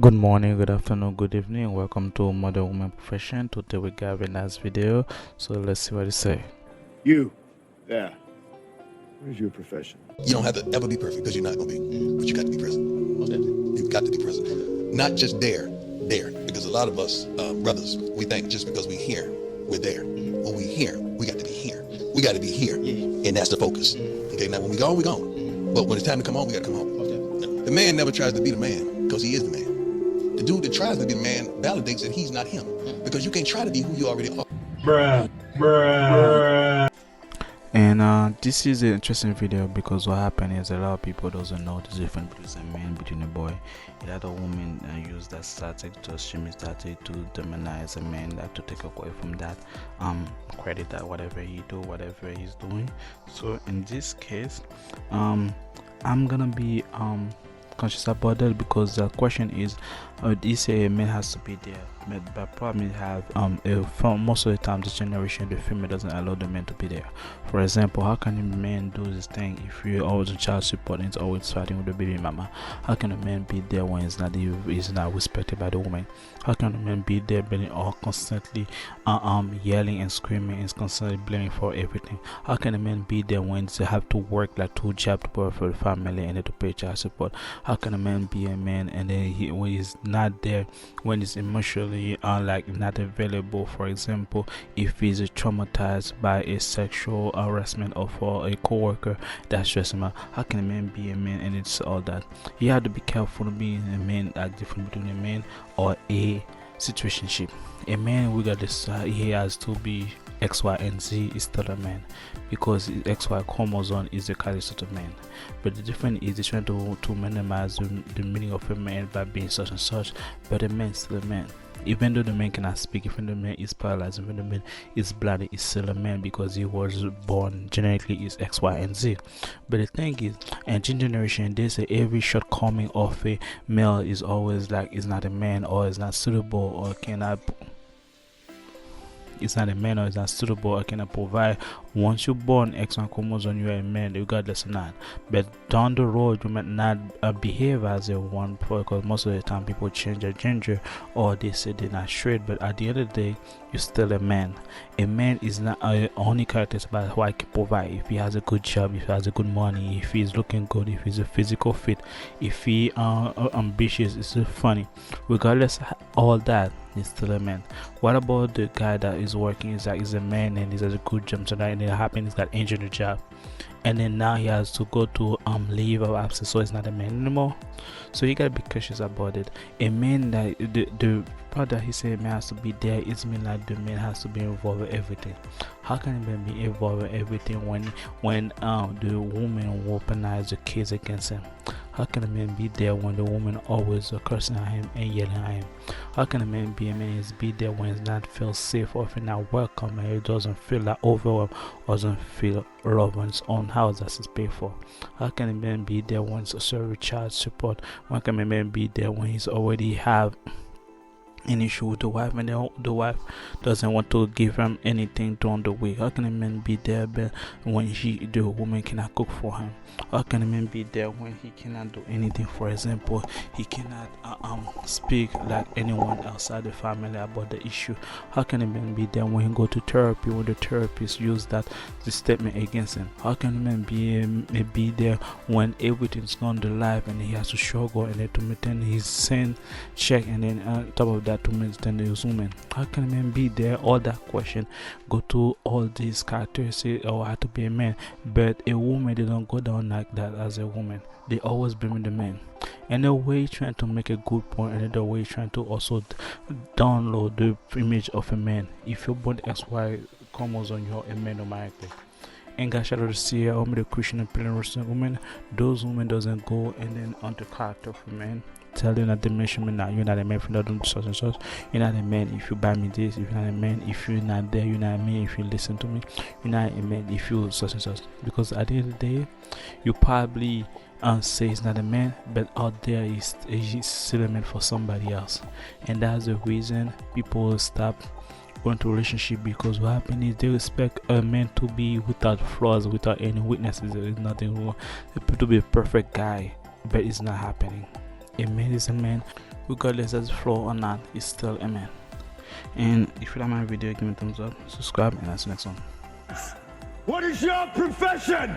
Good morning, good afternoon, good evening. Welcome to Modern Woman Profession. Today we got a nice video. So let's see what it say. You, yeah. What is your profession? You don't have to ever be perfect because you're not going to be, but you got to be present. Okay. You've got to be present. Not just there. Because a lot of us brothers, we think just because we're here, we're there. When we here, we got to be here. We got to be here. Yeah. And that's the focus. Okay, now when we go, we go. But when it's time to come home, we got to come home. Okay. The man never tries to be the man because he is the man. The dude that tries to be the man validates that he's not him. Because you can't try to be who you already are. Bruh. And this is an interesting video because what happened is a lot of people doesn't know the difference between a man between a boy. A lot of women use that static to assume static to demonize a man, that to take away from that credit that whatever he do, whatever he's doing. So in this case, I'm gonna be conscious about that because the question is, they say a man has to be there, but the problem is have for most of the time this generation the female doesn't allow the man to be there. For example, how can a man do this thing if you're always on child support and it's always fighting with the baby mama? How can a man be there when he's not respected by the woman? How can a man be there being all constantly yelling and screaming and constantly blaming for everything? How can a man be there when they have to work like 2 jobs to provide for the family and then to pay child support? How can a man be a man and then when he's not there, when he's emotionally like not available? For example, if he's traumatized by a sexual harassment of a co-worker that stress him out, how can a man be a man? And it's all that you have to be careful to be a man. That difference between a man or a situationship. A man, we got this, he has to be X, Y, and Z is still a man because XY chromosome is the catalyst of man. But the difference is they're trying to minimize the meaning of a man by being such and such, but a man is still a man. Even though the man cannot speak, even the man is paralyzed, even the man is blind, is still a man because he was born genetically is X, Y, and Z. But the thing is, in generation, they say every shortcoming of a male is always like is not a man or is not suitable or cannot. It's not a man or it's not suitable or cannot provide. Once you're born X1 chromosome, you're a man regardless of that. But down the road you might not behave as a one because most of the time people change their gender or they say they're not straight, but at the end of the day you're still a man. A man is not only characterized by what he can provide. If he has a good job, if he has a good money, if he's looking good, if he's a physical fit, if he ambitious, it's so funny, regardless of all that, he's still a man. What about the guy that is working, is like he's a man and he has a good job tonight and it happened, he's got injured in the job and then now he has to go to leave of absence, so he's not a man anymore. So you gotta be cautious about it. A man that the part that he said man has to be there, it's mean like the man has to be involved in everything. How can a man be involved in everything when the woman weaponize the kids against him? How can a man be there when the woman always cursing at him and yelling at him? How can a man be a man is be there when he's not feel safe or if he's not welcome and he doesn't feel like overwhelmed or doesn't feel love on his own house that is paid for? How can a man be there when he's serving child support? When can a man be there when he's already have an issue with the wife and the wife doesn't want to give him anything during the week? How can a man be there when the woman cannot cook for him? How can a man be there when he cannot do anything? For example, he cannot speak like anyone outside the family about the issue. How can a man be there when he go to therapy when the therapist use that the statement against him? How can a man be there when everything's gone to life and he has to struggle and then to maintain his sin check and then on top of that to maintain his woman? How can a man be there? All that question go to all these characteristics or how to be a man. But a woman, they don't go down like that as a woman. They always blame the man. And the way trying to make a good point, and the way trying to also download the image of a man. If you're born XY chromosome, you're a man automatically. And God shout out to see the Christian and plain women. Those women doesn't go and then on the character of a man. Tell you that the measurement now you're not a man if you're not doing such and such. You're not a man if you buy me this. If you're not a man if you're not there. You're not a man if you listen to me. You're not a man if you such and such. Because at the end of the day, you probably say he's not a man, but out there he's still a man for somebody else, and that's the reason people will stop going to relationship, because what happens is they expect a man to be without flaws, without any weaknesses. There is nothing wrong to be a perfect guy, but it's not happening. A man is a man regardless of flaw or not, is still a man. And if you like my video, give me a thumbs up, subscribe, and that's the next one. What is your profession?